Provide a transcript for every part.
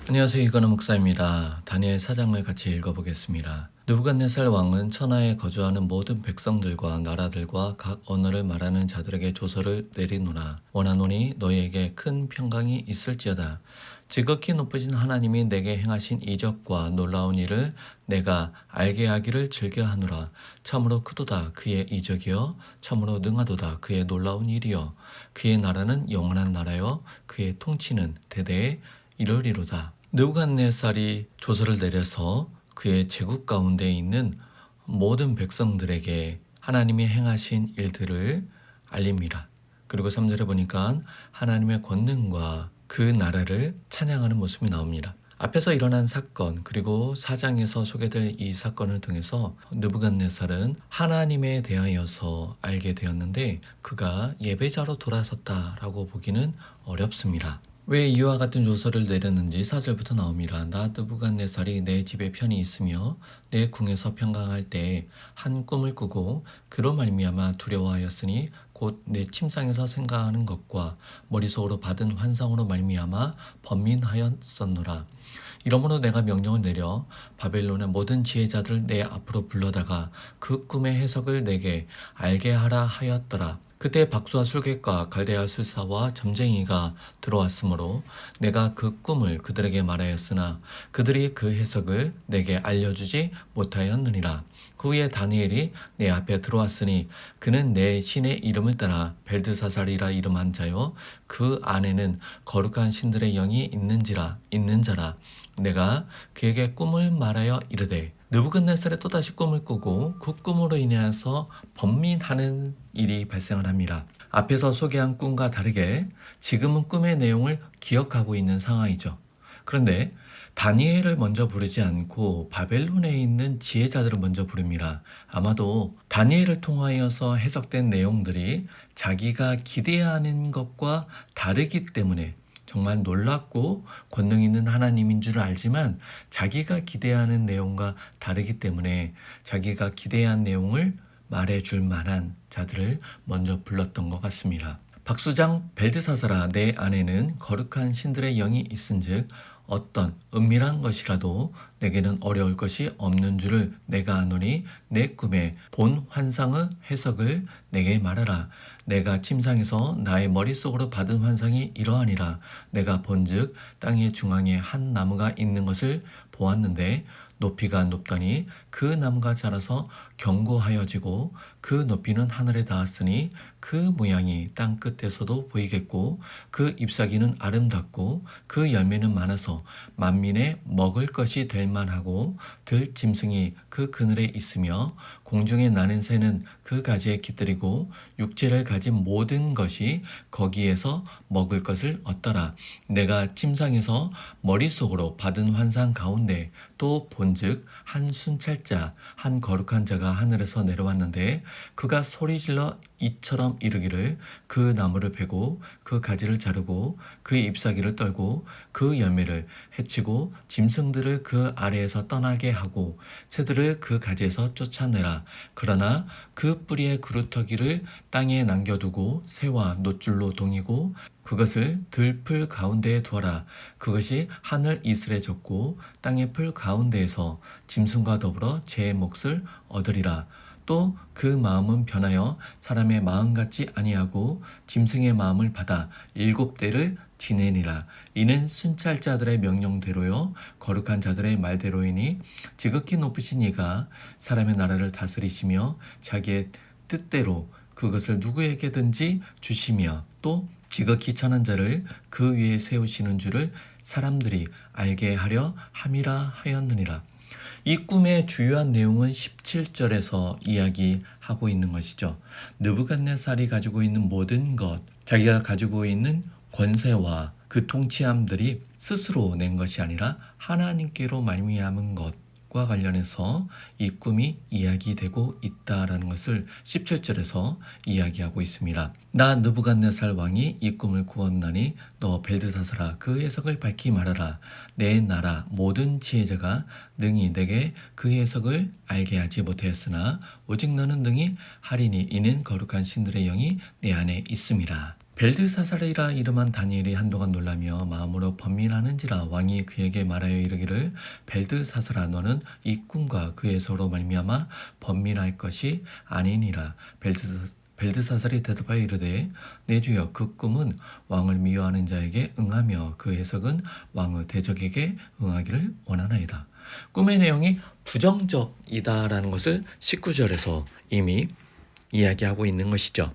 안녕하세요. 이건우 목사입니다. 다니엘 4장을 같이 읽어보겠습니다. 느부갓네살 왕은 천하에 거주하는 모든 백성들과 나라들과 각 언어를 말하는 자들에게 조서를 내리노라. 원하노니 너희에게 큰 평강이 있을지어다. 지극히 높으신 하나님이 내게 행하신 이적과 놀라운 일을 내가 알게 하기를 즐겨하노라. 참으로 크도다 그의 이적이여, 참으로 능하도다 그의 놀라운 일이여. 그의 나라는 영원한 나라여, 그의 통치는 대대에 이르리로다. 느부갓네살이 조서를 내려서 그의 제국 가운데 있는 모든 백성들에게 하나님이 행하신 일들을 알립니다. 그리고 3절에 보니까 하나님의 권능과 그 나라를 찬양하는 모습이 나옵니다. 앞에서 일어난 사건, 그리고 4장에서 소개될 이 사건을 통해서 느부갓네살은 하나님에 대하여서 알게 되었는데 그가 예배자로 돌아섰다라고 보기는 어렵습니다. 왜 이와 같은 조서를 내렸는지 4절부터 나옵니다. 나 느부갓네살이 내 집에 편히 있으며 내 궁에서 평강할 때에 한 꿈을 꾸고 그로 말미암아 두려워하였으니 곧 내 침상에서 생각하는 것과 머릿속으로 받은 환상으로 말미암아 번민하였었노라. 이러므로 내가 명령을 내려 바벨론의 모든 지혜자들 내 앞으로 불러다가 그 꿈의 해석을 내게 알게 하라 하였더라. 그때 박수와 술객과 갈대아 술사와 점쟁이가 들어왔으므로 내가 그 꿈을 그들에게 말하였으나 그들이 그 해석을 내게 알려주지 못하였느니라. 그 후에 다니엘이 내 앞에 들어왔으니 그는 내 신의 이름을 따라 벨드사살이라 이름한 자요 그 안에는 거룩한 신들의 영이 있는 자라. 내가 그에게 꿈을 말하여 이르되 느부갓네살이 또다시 꿈을 꾸고 그 꿈으로 인해서 번민하는 일이 발생을 합니다. 앞에서 소개한 꿈과 다르게 지금은 꿈의 내용을 기억하고 있는 상황이죠. 그런데 다니엘을 먼저 부르지 않고 바벨론에 있는 지혜자들을 먼저 부릅니다. 아마도 다니엘을 통하여서 해석된 내용들이 자기가 기대하는 것과 다르기 때문에 정말 놀랍고 권능 있는 하나님인 줄 알지만 자기가 기대하는 내용과 다르기 때문에 자기가 기대한 내용을 말해줄 만한 자들을 먼저 불렀던 것 같습니다. 박수장 벨드사살아, 내 안에는 거룩한 신들의 영이 있은즉 어떤 은밀한 것이라도 내게는 어려울 것이 없는 줄을 내가 아노니 내 꿈에 본 환상의 해석을 내게 말하라. 내가 침상에서 나의 머릿속으로 받은 환상이 이러하니라. 내가 본즉 땅의 중앙에 한 나무가 있는 것을 보았는데 높이가 높더니 그 나무가 자라서 견고하여지고 그 높이는 하늘에 닿았으니 그 모양이 땅 끝에서도 보이겠고 그 잎사귀는 아름답고 그 열매는 많아서 만민의 먹을 것이 될 만하고 들짐승이 그 그늘에 있으며 공중에 나는 새는 그 가지에 깃들이고 육체를 가진 모든 것이 거기에서 먹을 것을 얻더라. 내가 침상에서 머릿속으로 받은 환상 가운데 또 본즉 한 순찰자 한 거룩한 자가 하늘에서 내려왔는데 그가 소리질러 이처럼 이르기를 그 나무를 베고 그 가지를 자르고 그 잎사귀를 떨고 그 열매를 해치고 짐승들을 그 아래에서 떠나게 하고 새들을 그 가지에서 쫓아내라. 그러나 그 뿌리의 그루터기를 땅에 남겨두고 새와 노줄로 동이고 그것을 들풀 가운데에 두어라. 그것이 하늘 이슬에 젖고 땅의 풀 가운데에서 짐승과 더불어 제 몫을 얻으리라. 또 그 마음은 변하여 사람의 마음 같지 아니하고 짐승의 마음을 받아 7대를 지내니라. 이는 순찰자들의 명령대로요 거룩한 자들의 말대로이니 지극히 높으신 이가 사람의 나라를 다스리시며 자기의 뜻대로 그것을 누구에게든지 주시며 또 지극히 천한 자를 그 위에 세우시는 줄을 사람들이 알게 하려 함이라 하였느니라. 이 꿈의 주요한 내용은 17절에서 이야기하고 있는 것이죠. 느부갓네살이 가지고 있는 모든 것, 자기가 가지고 있는 권세와 그 통치함들이 스스로 낸 것이 아니라 하나님께로 말미암은 것과 관련해서 이 꿈이 이야기되고 있다라는 것을 17절에서 이야기하고 있습니다. 나 느부갓네살 왕이 이 꿈을 꾸었나니 너 벨드사살아 그 해석을 밝히 말하라. 내 나라 모든 지혜자가 능히 내게 그 해석을 알게 하지 못하였으나 오직 너는 능히 하리니 이는 거룩한 신들의 영이 내 안에 있음이라. 벨드사살이라 이름한 다니엘이 한동안 놀라며 마음으로 번민하는지라 왕이 그에게 말하여 이르기를 벨드사살아 너는 이 꿈과 그 해석으로 말미암아 번민할 것이 아니니라. 벨드사살이 대답하여 이르되 내 주여 그 꿈은 왕을 미워하는 자에게 응하며 그 해석은 왕의 대적에게 응하기를 원하나이다. 꿈의 내용이 부정적이다라는 것을 19절에서 이미 이야기하고 있는 것이죠.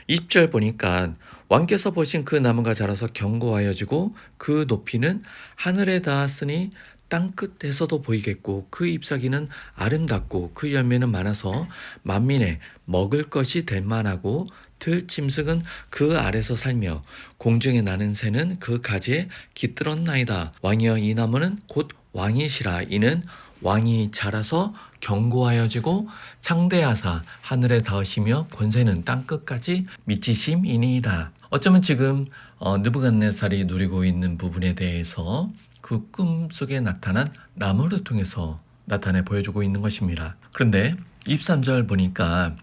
20절 보니까 왕께서 보신 그 나무가 자라서 견고하여지고 그 높이는 하늘에 닿았으니 땅 끝에서도 보이겠고 그 잎사귀는 아름답고 그 열매는 많아서 만민의 먹을 것이 될 만하고 들짐승은 그 아래서 살며 공중에 나는 새는 그 가지에 깃들었나이다. 왕이여 이 나무는 곧 왕이시라. 이는 왕이 자라서 견고하여지고 창대하사 하늘에 닿으시며 권세는 땅끝까지 미치심이니이다. 어쩌면 지금 느부갓네살이 누리고 있는 부분에 대해서 그 꿈속에 나타난 나무를 통해서 나타내 보여주고 있는 것입니다. 그런데 23절 보니까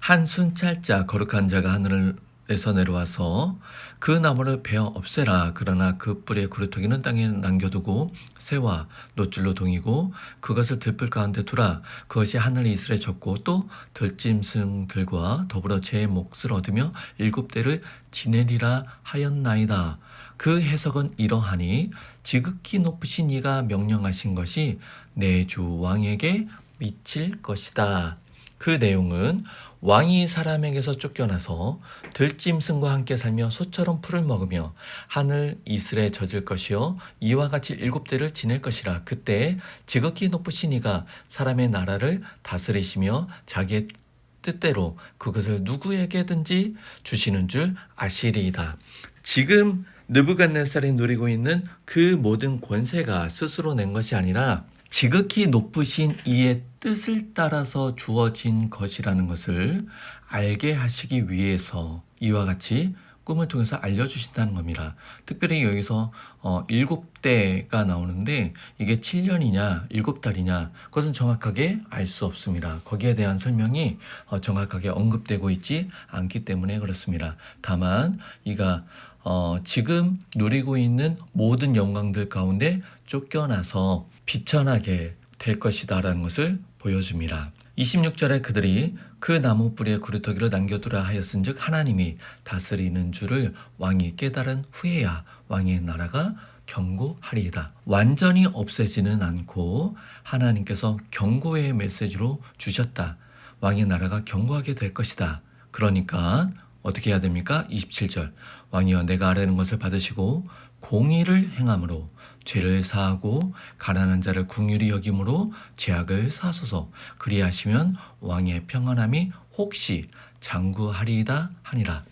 한 순찰자 거룩한 자가 하늘에서 내려와서 그 나무를 베어 없애라. 그러나 그 뿌리의 구루터기는 땅에 남겨두고 새와 노줄로 동이고 그것을 들불 가운데 두라. 그것이 하늘 이슬에 젖고 또 들짐승들과 더불어 제 몫을 얻으며 7대를 지내리라 하였나이다. 그 해석은 이러하니 지극히 높으신 이가 명령하신 것이 내 주 왕에게 미칠 것이다. 그 내용은 왕이 사람에게서 쫓겨나서 들짐승과 함께 살며 소처럼 풀을 먹으며 하늘 이슬에 젖을 것이요 이와 같이 7대를 지낼 것이라. 그때 지극히 높으신 이가 사람의 나라를 다스리시며 자기의 뜻대로 그것을 누구에게든지 주시는 줄 아시리이다. 지금 느부갓네살이 누리고 있는 그 모든 권세가 스스로 낸 것이 아니라 지극히 높으신 이의 뜻을 따라서 주어진 것이라는 것을 알게 하시기 위해서 이와 같이 꿈을 통해서 알려주신다는 겁니다. 특별히 여기서 7대가 나오는데 이게 7년이냐 7달이냐 그것은 정확하게 알 수 없습니다. 거기에 대한 설명이 정확하게 언급되고 있지 않기 때문에 그렇습니다. 다만 이가 지금 누리고 있는 모든 영광들 가운데 쫓겨나서 비천하게 될 것이다 라는 것을 보여줍니다. 26절에 그들이 그 나무 뿌리에 구루터기를 남겨두라 하였은즉 하나님이 다스리는 줄을 왕이 깨달은 후에야 왕의 나라가 견고하리이다. 완전히 없애지는 않고 하나님께서 경고의 메시지로 주셨다. 왕의 나라가 견고하게 될 것이다. 그러니까 어떻게 해야 됩니까? 27절 왕이여 내가 아뢰는 것을 받으시고 공의를 행함으로 죄를 사하고 가난한 자를 긍휼히 여김으로 죄악을 사소서. 그리하시면 왕의 평안함이 혹시 장구하리이다 하니라.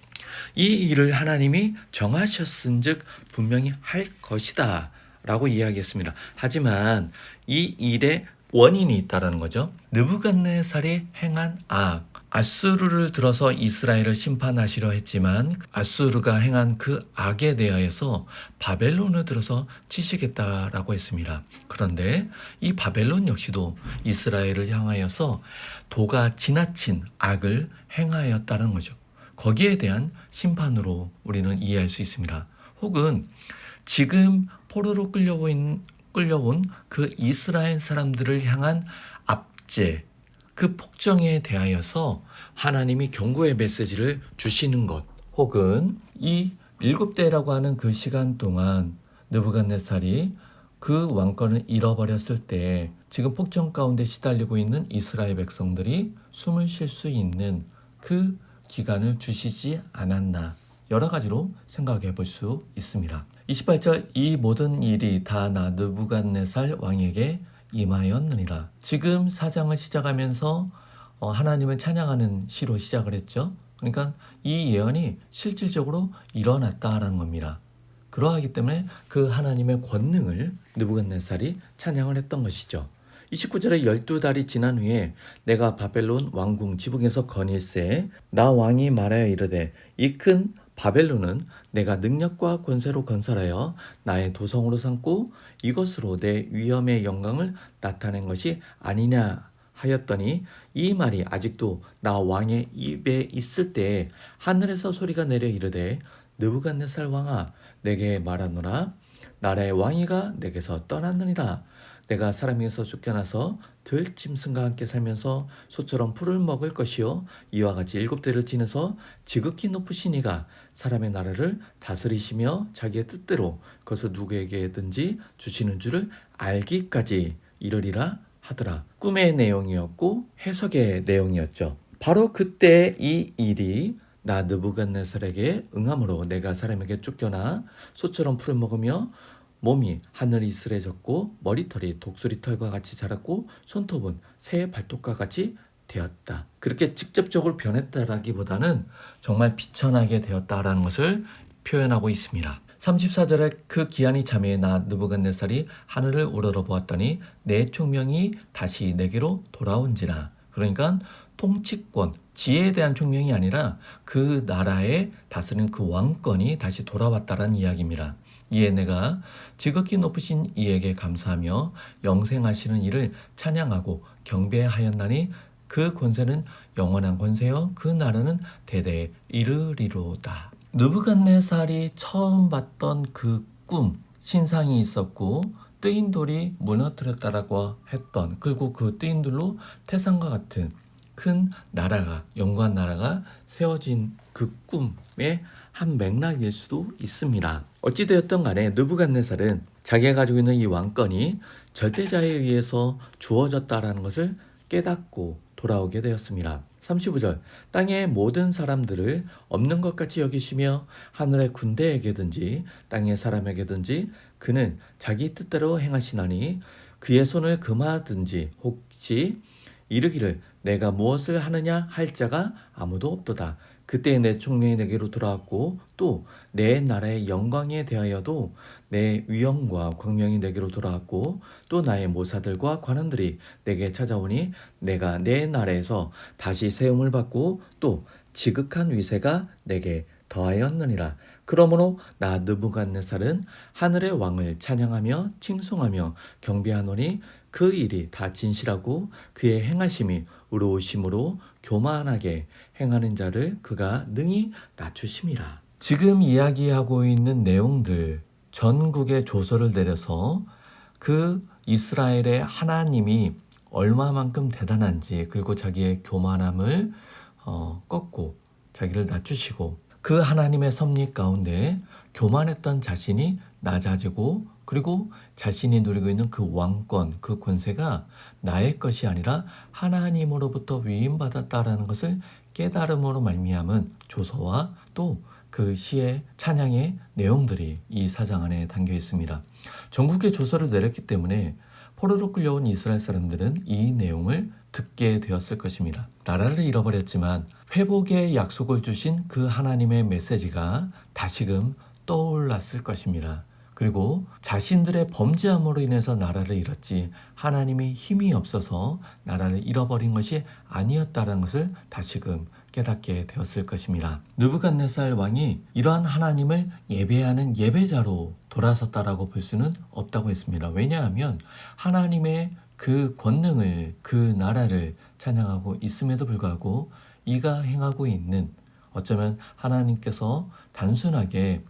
이 일을 하나님이 정하셨은즉 분명히 할 것이다 라고 이야기했습니다. 하지만 이 일에 원인이 있다라는 거죠. 느부갓네살이 행한 악, 아수르를 들어서 이스라엘을 심판하시려 했지만 아수르가 행한 그 악에 대하여서 바벨론을 들어서 치시겠다라고 했습니다. 그런데 이 바벨론 역시도 이스라엘을 향하여서 도가 지나친 악을 행하였다는 거죠. 거기에 대한 심판으로 우리는 이해할 수 있습니다. 혹은 지금 포로로 끌려온 그 이스라엘 사람들을 향한 압제, 그 폭정에 대하여서 하나님이 경고의 메시지를 주시는 것, 혹은 이 7대라고 하는 그 시간 동안 느부갓네살이 그 왕권을 잃어버렸을 때 지금 폭정 가운데 시달리고 있는 이스라엘 백성들이 숨을 쉴 수 있는 그 기간을 주시지 않았나 여러 가지로 생각해 볼 수 있습니다. 28절 이 모든 일이 다 나 느부갓네살 왕에게 임하였느니라. 지금 사장을 시작하면서 하나님을 찬양하는 시로 시작을 했죠. 그러니까 이 예언이 실질적으로 일어났다라는 겁니다. 그러하기 때문에 그 하나님의 권능을 느부갓네살이 찬양을 했던 것이죠. 29절에 12달이 지난 후에 내가 바벨론 왕궁 지붕에서 거닐새 나 왕이 말하여 이르되 이 큰 바벨론은 내가 능력과 권세로 건설하여 나의 도성으로 삼고 이것으로 내 위엄의 영광을 나타낸 것이 아니냐 하였더니 이 말이 아직도 나 왕의 입에 있을 때에 하늘에서 소리가 내려 이르되 느부갓네살 왕아 내게 말하노라 나라의 왕위가 내게서 떠났느니라 내가 사람에게서 쫓겨나서 들짐승과 함께 살면서 소처럼 풀을 먹을 것이요 이와 같이 7대를 지내서 지극히 높으신 이가 사람의 나라를 다스리시며 자기의 뜻대로 그것을 누구에게든지 주시는 줄을 알기까지 이르리라 하더라. 꿈의 내용이었고 해석의 내용이었죠. 바로 그때 이 일이 나 느부갓네살에게 응함으로 내가 사람에게 쫓겨나 소처럼 풀을 먹으며 몸이 하늘이 이슬해졌고 머리털이 독수리 털과 같이 자랐고 손톱은 새의 발톱과 같이 되었다. 그렇게 직접적으로 변했다라기보다는 정말 비천하게 되었다라는 것을 표현하고 있습니다. 34절에 그 기한이 참에 나 느부갓네살이 하늘을 우러러 보았더니 내 총명이 다시 내게로 돌아온지라. 그러니까 통치권, 지혜에 대한 총명이 아니라 그 나라에 다스리는 그 왕권이 다시 돌아왔다라는 이야기입니다. 이에 내가 지극히 높으신 이에게 감사하며 영생하시는 이를 찬양하고 경배하였나니 그 권세는 영원한 권세요 그 나라는 대대에 이르리로다. 느부갓네살이 처음 봤던 그 꿈, 신상이 있었고 뜨인 돌이 무너뜨렸다라고 했던 그리고 그 뜨인 돌로 태산과 같은 큰 나라가 영광 나라가 세워진 그 꿈의 한 맥락일 수도 있습니다. 어찌되었든 간에 느부갓네살은 자기가 가지고 있는 이 왕권이 절대자에 의해서 주어졌다라는 것을 깨닫고 돌아오게 되었습니다. 35절 땅의 모든 사람들을 없는 것 같이 여기시며 하늘의 군대에게든지 땅의 사람에게든지 그는 자기 뜻대로 행하시나니 그의 손을 금하든지 혹시 이르기를 내가 무엇을 하느냐 할 자가 아무도 없도다. 그때 내 총명이 내게로 돌아왔고 또 내 나라의 영광에 대하여도 내 위엄과 광명이 내게로 돌아왔고 또 나의 모사들과 관원들이 내게 찾아오니 내가 내 나라에서 다시 세움을 받고 또 지극한 위세가 내게 더하였느니라. 그러므로 나 느부갓네살은 하늘의 왕을 찬양하며 칭송하며 경배하노니 그 일이 다 진실하고 그의 행하심이 의로우심으로 교만하게 행하는 자를 그가 능히 낮추심이라. 지금 이야기하고 있는 내용들 전국에 조서를 내려서 그 이스라엘의 하나님이 얼마만큼 대단한지 그리고 자기의 교만함을 꺾고 자기를 낮추시고 그 하나님의 섭리 가운데 교만했던 자신이 낮아지고 그리고 자신이 누리고 있는 그 왕권, 그 권세가 나의 것이 아니라 하나님으로부터 위임받았다라는 것을 깨달음으로 말미암은 조서와 또 그 시의 찬양의 내용들이 이 사장 안에 담겨 있습니다. 전국에 조서를 내렸기 때문에 포로로 끌려온 이스라엘 사람들은 이 내용을 듣게 되었을 것입니다. 나라를 잃어버렸지만 회복의 약속을 주신 그 하나님의 메시지가 다시금 떠올랐을 것입니다. 그리고 자신들의 범죄함으로 인해서 나라를 잃었지 하나님이 힘이 없어서 나라를 잃어버린 것이 아니었다는 것을 다시금 깨닫게 되었을 것입니다. 느부갓네살 왕이 이러한 하나님을 예배하는 예배자로 돌아섰다라고 볼 수는 없다고 했습니다. 왜냐하면 하나님의 그 권능을 그 나라를 찬양하고 있음에도 불구하고 이가 행하고 있는 어쩌면 하나님께서 단순하게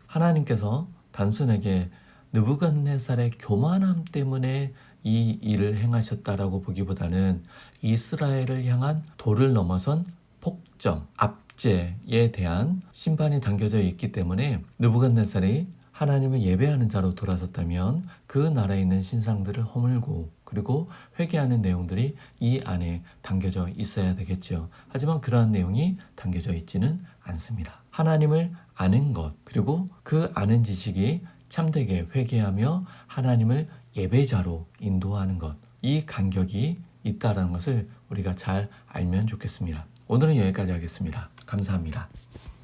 느부갓네살의 교만함 때문에 이 일을 행하셨다라고 보기보다는 이스라엘을 향한 도를 넘어선 폭정, 압제에 대한 심판이 담겨져 있기 때문에 느부갓네살이 하나님을 예배하는 자로 돌아섰다면 그 나라에 있는 신상들을 허물고 그리고 회개하는 내용들이 이 안에 담겨져 있어야 되겠죠. 하지만 그러한 내용이 담겨져 있지는 않습니다. 하나님을 아는 것 그리고 그 아는 지식이 참되게 회개하며 하나님을 예배자로 인도하는 것, 이 간격이 있다는 것을 우리가 잘 알면 좋겠습니다. 오늘은 여기까지 하겠습니다. 감사합니다.